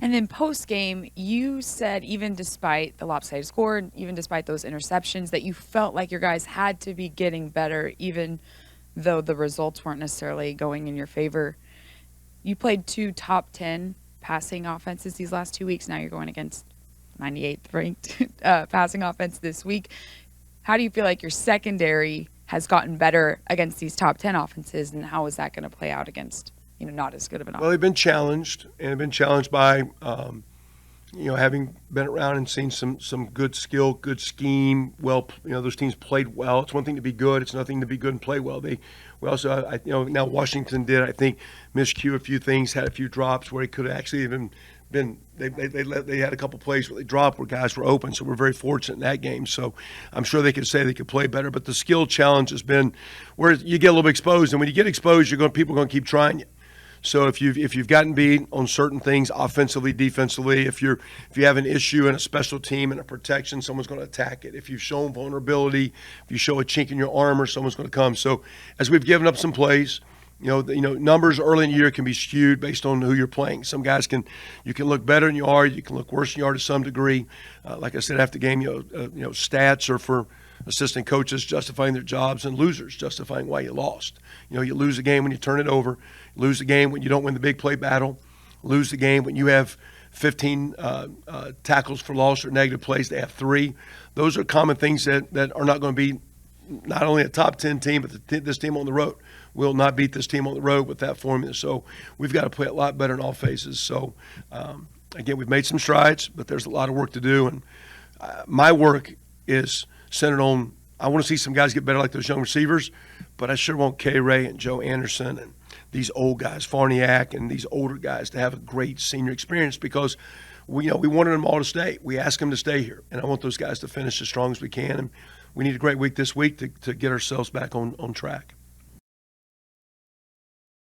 And then post game, you said even despite the lopsided score, even despite those interceptions, that you felt like your guys had to be getting better, even though the results weren't necessarily going in your favor. You played 2 top 10 passing offenses these last 2 weeks. Now you're going against 98th ranked passing offense this week. How do you feel like your secondary has gotten better against these top 10 offenses, and how is that going to play out against, not as good of an offense? Well, they've been challenged, and have been challenged by, having been around and seen some good skill, good scheme. Well, those teams played well. It's one thing to be good. It's nothing to be good and play well. We also, now Washington did, I think, miscue a few things, had a few drops where he could have actually even been. They had a couple plays where they dropped where guys were open, so we're very fortunate in that game. So I'm sure they could say they could play better, but the skill challenge has been where you get a little bit exposed, and when you get exposed, people are going to keep trying you. So if you've gotten beat on certain things, offensively, defensively, if you have an issue in a special team and a protection, someone's going to attack it. If you've shown vulnerability, if you show a chink in your armor, someone's going to come. So as we've given up some plays, numbers early in the year can be skewed based on who you're playing. Some guys you can look better than you are, you can look worse than you are to some degree. Like I said after the game, stats are for assistant coaches justifying their jobs and losers justifying why you lost. You lose a game when you turn it over, lose the game when you don't win the big play battle, lose the game when you have 15 tackles for loss or negative plays. They have 3. Those are common things that are not going to be not only a top 10 team, but this team on the road will not beat this team on the road with that formula. So we've got to play a lot better in all phases. So, again, we've made some strides, but there's a lot of work to do. And my work is centered on, I want to see some guys get better like those young receivers, but I sure want K-Ray and Joe Anderson and these old guys, Farniak, and these older guys to have a great senior experience because we wanted them all to stay. We asked them to stay here, and I want those guys to finish as strong as we can. And we need a great week this week to get ourselves back on track.